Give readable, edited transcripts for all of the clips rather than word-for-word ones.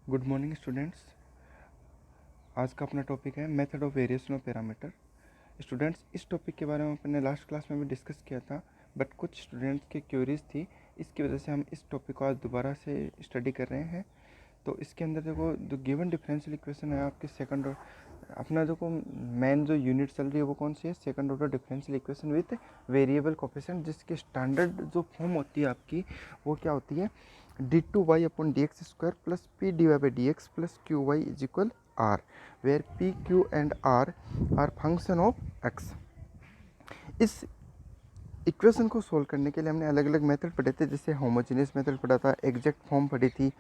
Good morning students. आज का अपना टॉपिक है method of variation of parameter. Students, इस टॉपिक के बारे में अपने लास्ट क्लास में भी डिस्कस किया था, बट कुछ स्टूडेंट्स की क्यूरीज थी, इसकी वजह से हम इस टॉपिक को आज दोबारा से स्टडी कर रहे हैं। तो इसके अंदर देखो, जो गिवन डिफरेंशियल इक्वेशन है आपके सेकंड और अपना देखो मेन जो यूनिट चल रही है वो कौन सी है, second order differential equation with variable coefficient, जिसकी स्टैंडर्ड जो फॉर्म होती है आपकी वो क्या होती है, d2y upon d x square plus p d y by d x plus q y is equal r, where p q and r are function of x. इस इक्वेशन को सोल्व करने के लिए हमने अलग अलग मेथड पढ़े थे, जैसे होमोजेनियस मेथड पढ़ा था, एग्जैक्ट फॉर्म पढ़ी थी,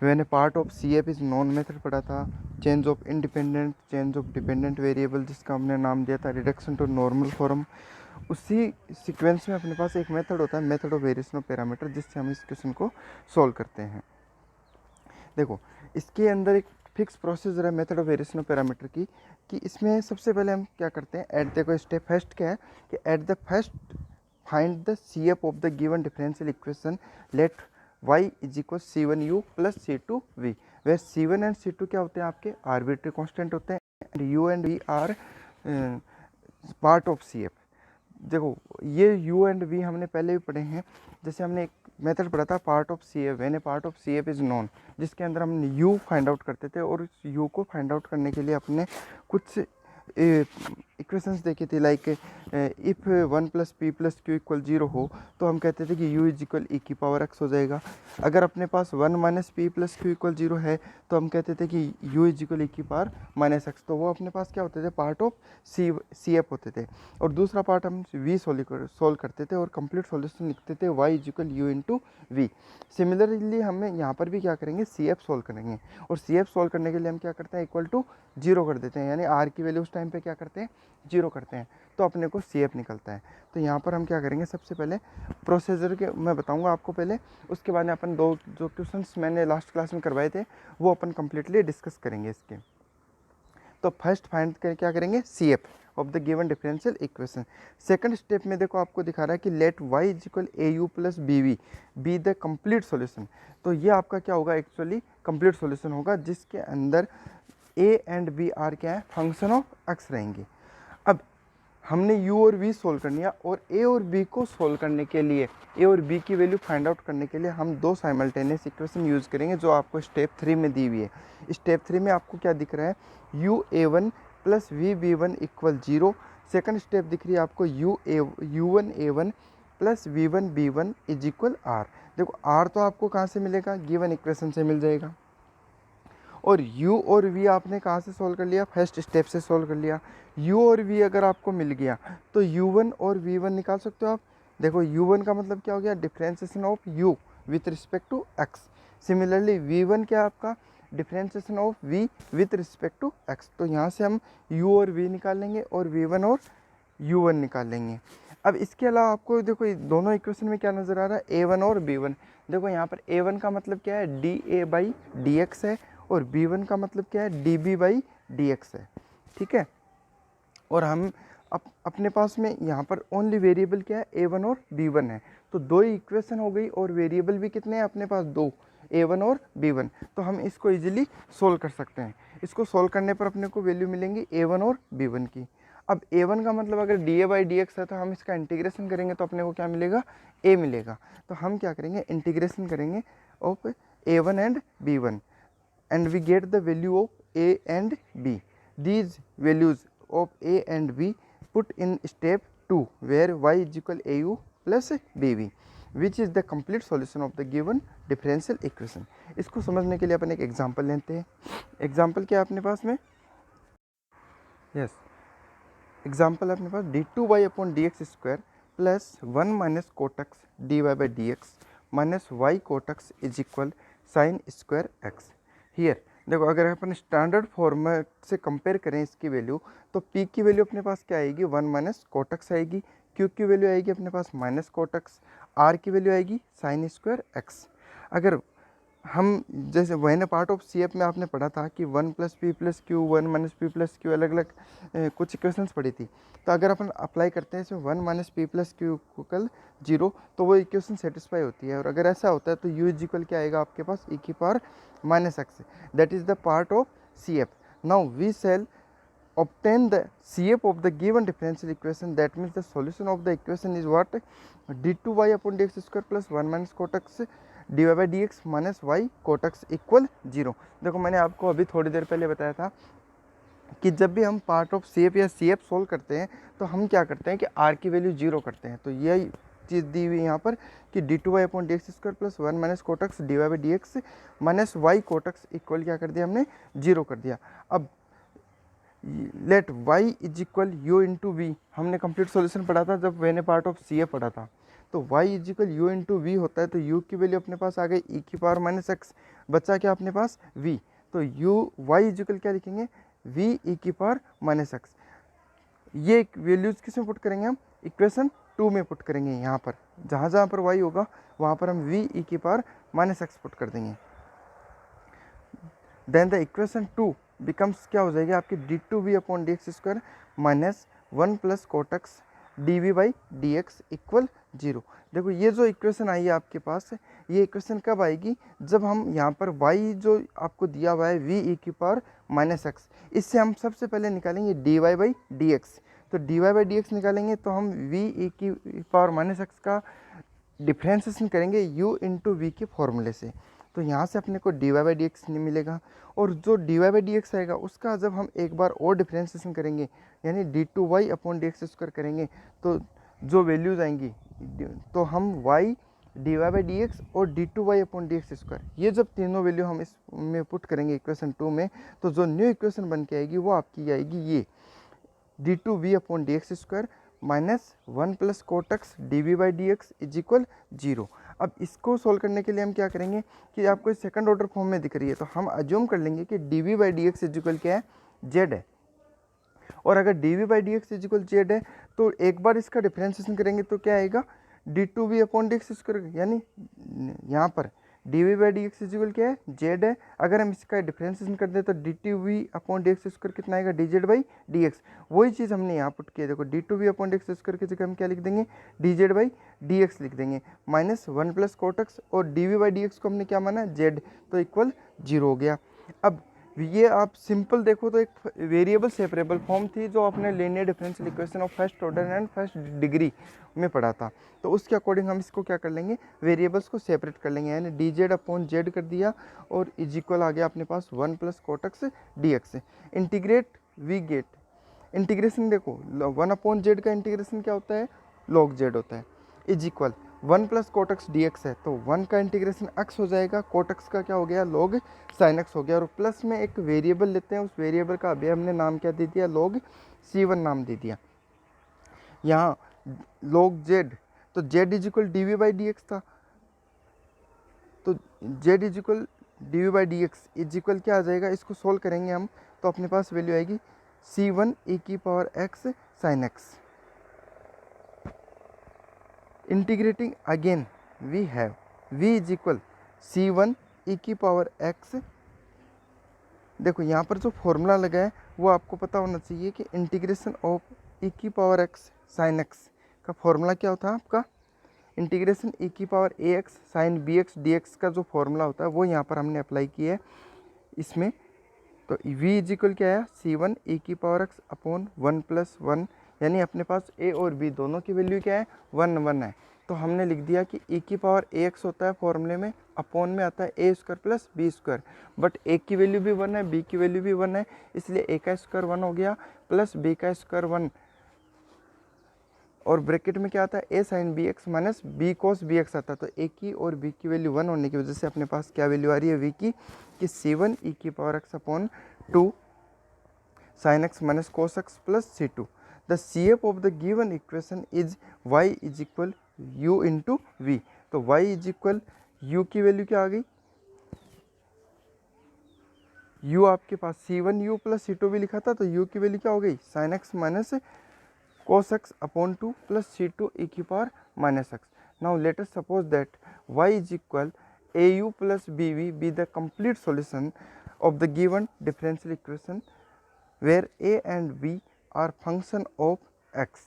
मैंने part of C F is known method पढ़ा था, change of independent, change of dependent variable जिसका हमने नाम दिया था रिडक्शन टू नॉर्मल फॉर्म। उसी सीक्वेंस में अपने पास एक मेथड होता है, method of variation of parameter, जिससे हम इस क्वेश्चन को सॉल्व करते हैं। देखो, इसके अंदर एक फिक्स प्रोसीजर है method of variation of parameter की, कि इसमें सबसे पहले हम क्या करते हैं, एट देखो स्टेप फर्स्ट क्या है कि at the first find the C F of the given differential equation, let y is equal c1u plus c2v, where c1 and c2 क्या होते हैं आपके आर्बिट्री कांस्टेंट होते हैं, and u and v are part of C F. देखो, ये u and v हमने पहले भी पढ़े हैं, जैसे हमने एक मेथड पढ़ा था part of C F, when a part of C F is known, जिसके अंदर हम u फाइंड आउट करते थे, और इस u को फाइंड आउट करने के लिए अपने कुछ इक्वेशंस देखी थी, like if 1 plus P plus Q equal 0 हो तो हम कहते थे कि u इज इक्वल ई की पावर x हो जाएगा। अगर अपने पास 1 minus P plus Q equal 0 है तो हम कहते थे कि u इज इक्वल ई की पावर माइनस एक्स। तो वो अपने पास क्या होते थे, पार्ट ऑफ सी एफ होते थे, और दूसरा पार्ट हम v सोल्व करते थे और कंप्लीट सॉल्यूशन लिखते थे y is equal u into v. Similarly हमें यहाँ पर भी क्या करेंगे, सी एफ सोल्व करेंगे, और सी एफ सोल्व करने के लिए हम क्या करते हैं, इक्वल टू 0 कर देते हैं, यानी r की वैल्यू उस टाइम पे क्या करते हैं, 0 करते हैं, तो अपने को सी एफ निकलता है। तो यहाँ पर हम क्या करेंगे, सबसे पहले प्रोसीजर के मैं बताऊँगा आपको पहले, उसके बाद में अपन दो जो क्वेश्चंस मैंने लास्ट क्लास में करवाए थे वो अपन कम्प्लीटली डिस्कस करेंगे इसके। तो फर्स्ट फाइंड कर क्या करेंगे, C F of the given differential equation. Second step में देखो आपको दिखा रहा है कि let y is equal a u plus b v be the complete solution. तो ये आपका क्या होगा, एक्चुअली कंप्लीट सॉल्यूशन होगा, जिसके अंदर ए एंड बी आर क्या है, फंक्शन ऑफ एक्स रहेंगे। अब हमने u और v सोल्व करनी है, और a और b को सोल्व करने के लिए, a और b की वैल्यू फाइंड आउट करने के लिए हम दो साइमल्टेनियस इक्वेशन यूज़ करेंगे जो आपको स्टेप 3 में दी हुई है। स्टेप 3 में आपको क्या दिख रहा है, u(a1) plus v(b1) equal 0। Second step दिख रही है आपको u1a1 plus v1b1 is equal r। देखो r तो आपको कहाँ से मिलेगा, गिवन इक्वेशन से मिल जाएगा, और u और v आपने कहाँ से सॉल्व कर लिया, फर्स्ट स्टेप से सॉल्व कर लिया। u और v अगर आपको मिल गया तो u1 और v1 निकाल सकते हो आप। देखो u1 का मतलब क्या हो गया, differentiation of u with respect to x। Similarly v1 क्या है आपका, differentiation of v with respect to x। तो यहाँ से हम u और v निकाल लेंगे और v1 और u1 निकाल लेंगे। अब इसके अलावा आपको देखो दोनों इक्वेशन में क्या नज़र आ रहा है, a1 और b1। देखो यहाँ पर a1 का मतलब क्या है, dA बाई डी एक्स है, और b1 का मतलब क्या है, dB बाई डी एक्स है, ठीक है। और हम अपने पास में यहाँ पर ओनली वेरिएबल क्या है, a1 और b1 है, तो दो इक्वेशन हो गई, और वेरिएबल भी कितने हैं अपने पास, दो, a1 और b1। तो हम इसको इजीली सोल्व कर सकते हैं। इसको सोल्व करने पर अपने को वैल्यू मिलेंगी a1 और b1 की। अब a1 का मतलब अगर dA बाई डी एक्स है तो हम इसका इंटीग्रेशन करेंगे तो अपने को क्या मिलेगा, a मिलेगा। तो हम क्या करेंगे, इंटीग्रेशन करेंगे of a1 and b1, and we get the value of a and b. These values of a and b put in step 2 where y is equal au plus bv, which is the complete solution of the given differential equation. इसको समझने के लिए अपन एक example लेते हैं। Example क्या है अपने पास में, यस, एग्जांपल अपने पास d2y upon d x square plus 1 minus cot x d y by d x minus y cot x is equal sine square x. Here देखो, अगर अपन स्टैंडर्ड फॉर्मेट से कंपेयर करें इसकी वैल्यू, तो p की वैल्यू अपने पास क्या आएगी, 1 माइनस कोट एक्स आएगी, q की वैल्यू आएगी अपने पास माइनस कोट एक्स, r की वैल्यू आएगी साइन स्क्वायर एक्स। अगर हम जैसे one part of C F में आपने पढ़ा था कि 1 + p + q 1 - p + q अलग अलग कुछ इक्वेशंस पढ़ी थी। तो अगर अपन अप्लाई करते हैं इसमें 1 - p + q = 0 तो वो इक्वेशन सेटिस्फाई होती है। और अगर ऐसा होता है तो u = क्या आएगा आपके पास e⁻⁻x, that is the part of C F. Now we shall obtain the CF of the given differential equation, that means the solution of the equation is what, d2y upon dx square plus 1 - cot x dy by dx minus y cot x equal 0। देखो मैंने आपको अभी थोड़ी देर पहले बताया था कि जब भी हम पार्ट ऑफ सी एफ या सी एफ सोल्व करते हैं तो हम क्या करते हैं कि आर की वैल्यू 0 करते हैं। तो यही चीज़ दी हुई यहाँ पर कि d2y upon dx square plus 1 - cot x dy by dx minus y cot x इक्वल क्या कर दिया हमने 0 कर दिया। अब let y = u into v, हमने कंप्लीट सॉल्यूशन पढ़ा था जब मैंने पार्ट ऑफ सी ए पढ़ा था। तो y = u इंटू वी होता है, तो u की वैल्यू अपने पास आ गई e⁻⁻x, बचा क्या अपने पास v। तो y = क्या लिखेंगे v e⁻⁻x। ये वैल्यूज किस में पुट करेंगे हम, इक्वेशन 2 में पुट करेंगे। यहाँ पर जहाँ जहाँ पर y होगा वहाँ पर हम v e⁻⁻x पुट कर देंगे। देन द इक्वेशन 2 बिकम्स क्या हो जाएगी आपकी d2v upon dx square minus 1 + cot x dv by dx equal 0। देखो ये जो इक्वेशन आई है आपके पास, ये इक्वेशन कब आएगी, जब हम यहाँ पर y जो आपको दिया हुआ है v e⁻⁻x, इससे हम सबसे पहले निकालेंगे dy by dx। तो dy by dx निकालेंगे तो हम v e⁻⁻x का डिफ्रेंसिएशन करेंगे u इंटू वी के फॉर्मूले से। तो यहाँ से अपने को dy by dx नहीं मिलेगा, और जो dy by dx आएगा उसका जब हम एक बार और डिफ्रेंसिएशन करेंगे यानी d2y अपॉन dx स्क्वायर करेंगे तो जो वैल्यूज आएंगी, तो हम y dy by dx और d2y अपॉन dx स्क्वायर, ये जब तीनों वैल्यू हम इसमें पुट करेंगे इक्वेशन 2 में, तो जो न्यू इक्वेशन बन के आएगी वो आपकी आएगी ये d2v upon dx square minus 1 + cot x dv by dx = 0। अब इसको सोल्व करने के लिए हम क्या करेंगे कि आपको सेकंड ऑर्डर फॉर्म में दिख रही है, तो हम अज्यूम कर लेंगे कि dv by dx = क्या है, z है। और अगर dv by dx = z है तो एक बार इसका डिफ्रेंसिएशन करेंगे तो क्या आएगा d2v अपॉन dx स्क्वायर, यानी यहाँ पर dv by dx = क्या है, z है। अगर हम इसका डिफ्रेंसिएशन कर दें तो d2v अपॉन dx स्क्वायर कितना आएगा, dz by dx। वही चीज़ हमने यहाँ पुट किया, देखो d2v अपॉन dx स्क्वायर की जगह हम क्या लिख देंगे, dz by dx लिख देंगे माइनस 1 + cot x, और dv by dx को हमने क्या माना z, तो इक्वल 0 हो गया। अब ये आप सिंपल देखो तो एक वेरिएबल सेपरेबल फॉर्म थी जो आपने linear differential equation of first order and first degree में पढ़ा था। तो उसके अकॉर्डिंग हम इसको क्या कर लेंगे, वेरिएबल्स को सेपरेट कर लेंगे, यानी dz अपॉन z कर दिया और इक्वल आ गया अपने पास 1 + cot x dx। Integrate we get, integration देखो 1 अपॉन z का इंटीग्रेशन क्या होता है, log z होता है, इक्वल 1 + cot x dx है, तो 1 का इंटीग्रेशन x हो जाएगा, cot x का क्या हो गया log sin x हो गया, और प्लस में एक वेरिएबल लेते हैं, उस वेरिएबल का अभी हमने नाम क्या दे दिया, log c1 नाम दे दिया। यहाँ log z, तो z = dv by dx था, तो z = dv by dx equal क्या आ जाएगा, इसको सोल्व करेंगे हम तो अपने पास वैल्यू आएगी c1 e⁻x sin x। Integrating again we have v = c1 e⁻x। देखो यहाँ पर जो फॉर्मूला लगा है वो आपको पता होना चाहिए कि integration of e⁻x sin x का फॉर्मूला क्या होता है आपका, integration e⁻ax sin bx dx का जो फॉर्मूला होता है वो यहाँ पर हमने अप्लाई किया है इसमें। तो v = क्या है, c1 e⁻x अपॉन 1 + 1, यानी अपने पास a और b दोनों की वैल्यू क्या है, 1 1 है। तो हमने लिख दिया कि e⁻ax होता है फॉर्मूले में, अपॉन में आता है a square plus b square, but a की वैल्यू भी 1 है, b की वैल्यू भी 1 है, इसलिए a का स्क्वायर 1 हो गया प्लस b का स्क्वायर 1, और ब्रैकेट में क्या आता है, a sin bx minus b cos bx आता है। तो a की और b की वैल्यू 1 होने की वजह से अपने पास क्या वैल्यू आ रही है v की, कि c1 e⁻x upon 2 sin x minus cos x plus c2। The CF of the given equation is y = u into v. तो y = u की वैल्यू क्या आ गई, u आपके पास c1 u प्लस c2 भी लिखा था, तो u की वैल्यू क्या हो गई, sin x minus cos x upon 2 plus c2 e⁻⁻x। Now let us suppose that y = AU plus BV be the complete solution of the given differential equation where A and B are function of x.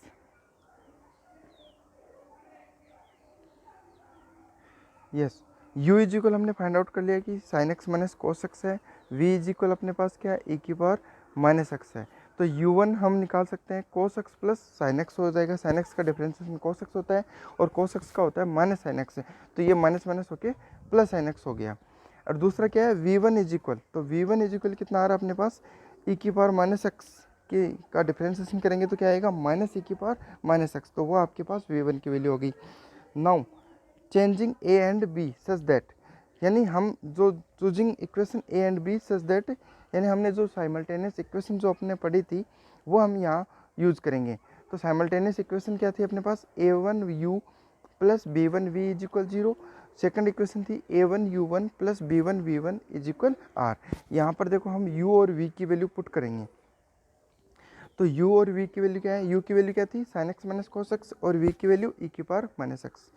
Yes, u is equal हमने find out कर लिया कि sine x minus cos x है, v is equal अपने पास क्या है e की power minus x है। तो u1 हम निकाल सकते हैं cos x plus sine x हो जाएगा। साइन एक्स का डिफरेंशिएशन कोस एक्स होता है और कोस एक्स का होता है माइनस साइन एक्स, तो ये माइनस माइनस होके प्लस साइन एक्स हो गया। और दूसरा क्या है v1 इज इक्वल, तो v1 इज इक्वल कितना आ रहा है अपने पास e की पावर माइनस एक्स के का डिफरेंशिएशन करेंगे तो क्या आएगा माइनस e की पावर माइनस एक्स, तो वो आपके पास v1 की वैल्यू हो गई। Now changing a and b such that, यानी हम जो choosing equation a and b such that, यानी हमने जो साइमल्टेनियस इक्वेशन जो अपने पढ़ी थी वो हम यहाँ यूज़ करेंगे। तो साइमल्टेनियस इक्वेशन क्या थी अपने पास a1u plus b1v is equal 0। Second equation थी a1u1 plus b1v1 is equal r। यहाँ पर देखो हम u और v की वैल्यू पुट करेंगे। तो u और v की वैल्यू क्या है, u की वैल्यू क्या थी sine x minus cos x और v की वैल्यू e की पावर माइनस एक्स।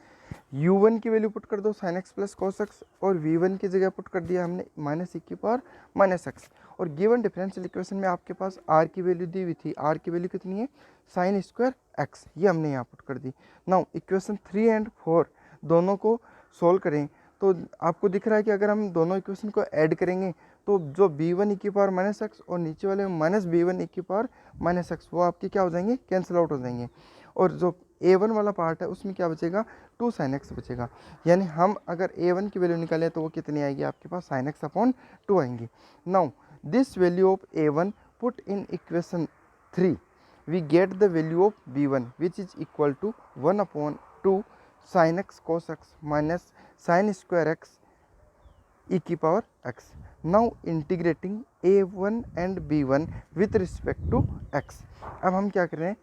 u1 की वैल्यू पुट कर दो sine x plus cos x और v1 की जगह पुट कर दिया हमने माइनस e की पावर माइनस एक्स। और गिवन डिफरेंशियल इक्वेशन में आपके पास r की वैल्यू दी हुई थी, r की वैल्यू कितनी है साइन स्क्वायर एक्स, ये हमने यहाँ पुट कर दी। नाउ इक्वेशन 3 एंड 4 दोनों को सोल्व करें तो आपको दिख रहा है कि अगर हम दोनों इक्वेशन को ऐड करेंगे तो जो b1 e की पावर माइनस एक्स और नीचे वाले माइनस b1 e की पावर माइनस एक्स वो आपके क्या हो जाएंगे कैंसिल आउट हो जाएंगे। और जो a1 वाला पार्ट है उसमें क्या बचेगा 2 sin x बचेगा। यानी हम अगर a1 की वैल्यू निकालें तो वो कितनी आएगी आपके पास sin x अपॉन 2 आएंगी। Now this value of a1 put in equation 3 we get the value of b1 which is equal to 1 upon 2 sin x cos x minus sine square x e की power x। Now integrating a1 and b1 with respect to x। अब हम क्या कर रहे हैं,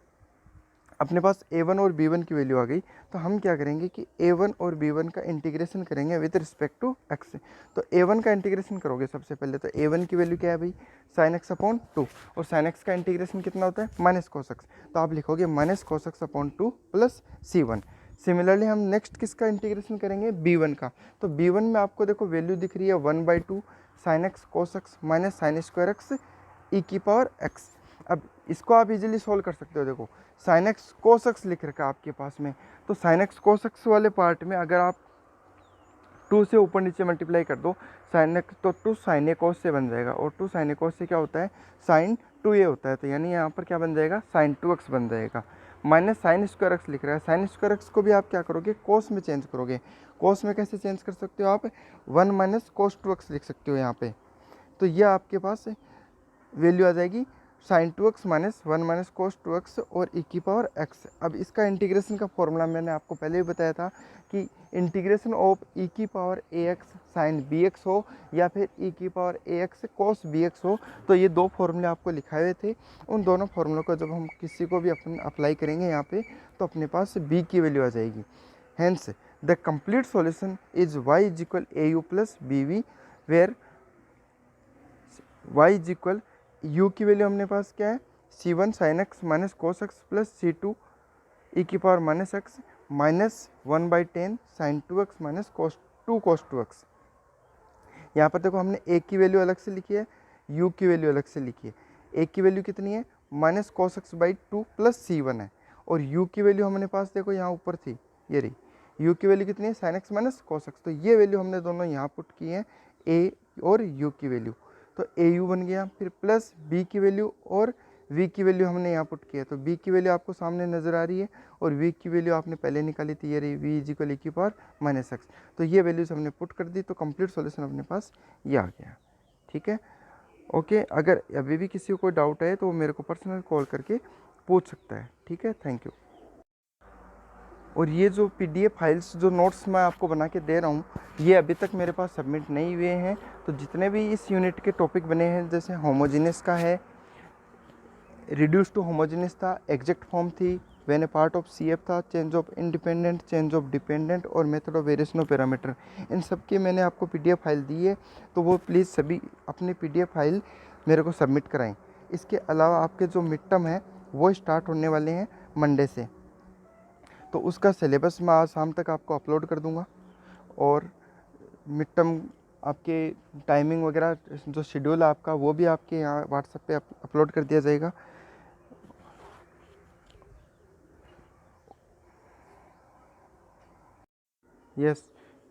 अपने पास a1 और b1 की वैल्यू आ गई तो हम क्या करेंगे कि a1 और b1 का इंटीग्रेशन करेंगे विथ रिस्पेक्ट टू x। तो a1 का इंटीग्रेशन करोगे सबसे पहले तो a1 की वैल्यू क्या है भाई sin x अपॉन 2 और sin x का इंटीग्रेशन कितना होता है माइनस कोस एक्स, तो आप लिखोगे minus cos x upon 2 plus c1। Similarly हम नेक्स्ट किसका इंटीग्रेशन करेंगे b1 का, तो b1 में आपको देखो वैल्यू दिख रही है 1/2 sin x cos x minus sine square x e की पावर x। अब इसको आप इजीली सोल्व कर सकते हो, देखो साइन एक्स कोस एक्स लिख रखा है आपके पास में, तो साइन एक्स कोस एक्स वाले पार्ट में अगर आप 2 से ऊपर नीचे मल्टीप्लाई कर दो साइन एक्स तो 2 साइन ए कोस से बन जाएगा और 2 साइन ए कोस से क्या होता है साइन 2a होता है, तो यानी यहाँ पर क्या बन जाएगा साइन 2x बन जाएगा। माइनस साइन स्क्वायर एक्स लिख रहा है, साइन स्क्वायर एक्स को भी आप क्या करोगे कोस में चेंज करोगे। कोस में कैसे चेंज कर सकते हो आप 1 माइनस कोस 2x लिख सकते हो यहाँ पे, तो यह आपके पास वैल्यू आ जाएगी sign 2x minus 1 minus cos 2x और e की पावर x। अब इसका इंटीग्रेशन का फॉर्मूला मैंने आपको पहले ही बताया था कि इंटीग्रेशन ऑफ e की पावर ax साइन bx हो या फिर e की पावर ax कोस bx हो, तो ये दो फॉर्मूले आपको लिखाए हुए थे। उन दोनों फार्मूलों को जब हम किसी को भी अपन अप्लाई करेंगे यहाँ पे तो अपने पास b की वैल्यू आ जाएगी। Hence the complete solution is y is equal au plus bv where y is equal u की वैल्यू हमने पास क्या है c1 sin x minus cos x plus c2 e की power minus x minus 1/10 sin 2x minus cos 2x। यहाँ पर देखो हमने a की वैल्यू अलग से लिखी है, u की वैल्यू अलग से लिखी है। a की वैल्यू कितनी है minus cos x by 2 plus c1 है और u की वैल्यू हमने पास देखो यहाँ ऊपर थी ये रही, u की वैल्यू कितनी है sin x minus cos x, तो ये वैल्यू हमने दोनों यहाँ पुट की है a और u की वैल्यू, तो au बन गया। फिर प्लस b की वैल्यू और v की वैल्यू हमने यहाँ पुट किया, तो b की वैल्यू आपको सामने नज़र आ रही है और v की वैल्यू आपने पहले निकाली थी ये रही v इज इक्वल e की पावर माइनस एक्स, तो ये वैल्यूज हमने पुट कर दी, तो कंप्लीट सॉल्यूशन अपने पास ये आ गया। ठीक है ओके, अगर अभी भी किसी को कोई डाउट है तो वो मेरे को पर्सनल कॉल करके पूछ सकता है। ठीक है, थैंक यू। और ये जो PDF फाइल्स जो नोट्स मैं आपको बना के दे रहा हूँ ये अभी तक मेरे पास सबमिट नहीं हुए हैं, तो जितने भी इस यूनिट के टॉपिक बने हैं जैसे होमोजीनियस का है, रिड्यूस टू होमोजीनियस था, एग्जैक्ट फॉर्म थी, when a part of CF था, change of independent, change of dependent और method of variation of parameter, इन सब की मैंने आपको PDF फाइल दी है, तो वो प्लीज़ सभी अपनी PDF फाइल मेरे को सबमिट कराएं। इसके अलावा आपके जो मिड टर्म है वो स्टार्ट होने वाले हैं मंडे से, तो उसका सिलेबस मैं आज शाम तक आपको अपलोड कर दूंगा और मिड टर्म आपके टाइमिंग वगैरह जो शेड्यूल है आपका वो भी आपके यहाँ व्हाट्सएप पे अपलोड कर दिया जाएगा। यस,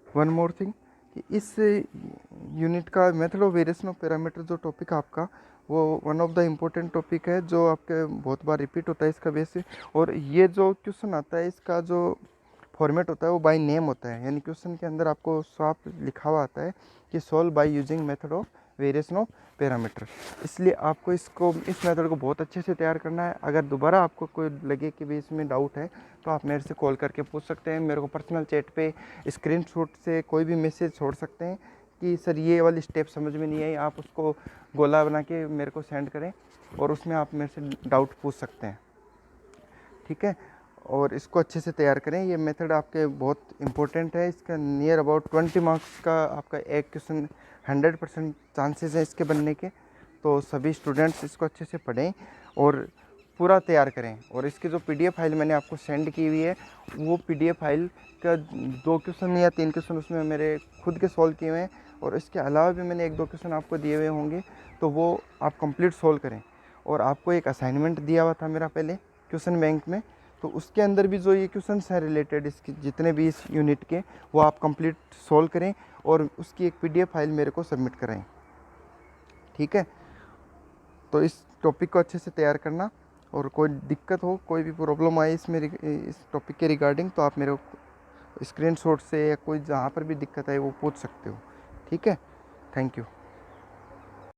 वन मोर थिंग कि इस यूनिट का method of variation of parameter जो टॉपिक है आपका, वो one of the important topic है जो आपके बहुत बार रिपीट होता है इसका बेस। और ये जो क्वेश्चन आता है इसका जो फॉर्मेट होता है वो बाय नेम होता है, यानी क्वेश्चन के अंदर आपको साफ लिखा हुआ आता है कि solve by using method of variation of parameter. इसलिए आपको इस मेथड को बहुत अच्छे से तैयार करना है। अगर दोबारा आपको कोई लगे कि भी इसमें डाउट है तो आप मेरे से कॉल करके पूछ सकते हैं, मेरे को पर्सनल चैट पे स्क्रीनशॉट से कोई भी मैसेज छोड़ सकते हैं कि सर ये वाली स्टेप समझ में नहीं आई, आप उसको गोला बना के मेरे को सेंड करें और उसमें आप मेरे से डाउट पूछ सकते हैं, ठीक है। और इसको अच्छे से तैयार करें। ये मेथड आपके बहुत इंपॉर्टेंट है। इसका नियर अबाउट 20 मार्क्स का आपका एक क्वेश्चन 100% चांसेस है इसके बनने के। तो सभी स्टूडेंट्स इसको अच्छे से पढ़ें और पूरा तैयार करें। और इसकी जो पीडीएफ फाइल मैंने आपको सेंड की हुई है, वो पीडीएफ फाइल का 2 क्वेश्चन या 3 क्वेश्चन उसमें मेरे खुद के सॉल्व किए हुए हैं, और इसके अलावा भी मैंने 1-2 क्वेश्चन आपको दिए हुए होंगे, तो वो आप कंप्लीट सॉल्व करें। और आपको एक असाइनमेंट दिया हुआ था मेरा पहले क्वेश्चन बैंक में, तो उसके अंदर भी जो ये क्वेश्चंस हैं रिलेटेड इसके जितने भी इस यूनिट के, वो आप कंप्लीट सॉल्व करें और उसकी एक पीडीएफ फाइल मेरे को सबमिट कराएं, ठीक है। तो इस टॉपिक को अच्छे से तैयार करना, और कोई दिक्कत हो, कोई भी प्रॉब्लम आए इस टॉपिक के रिगार्डिंग, तो आप मेरे को स्क्रीनशॉट से या कोई जहाँ पर भी दिक्कत आए वो पूछ सकते हो, ठीक है। Thank you.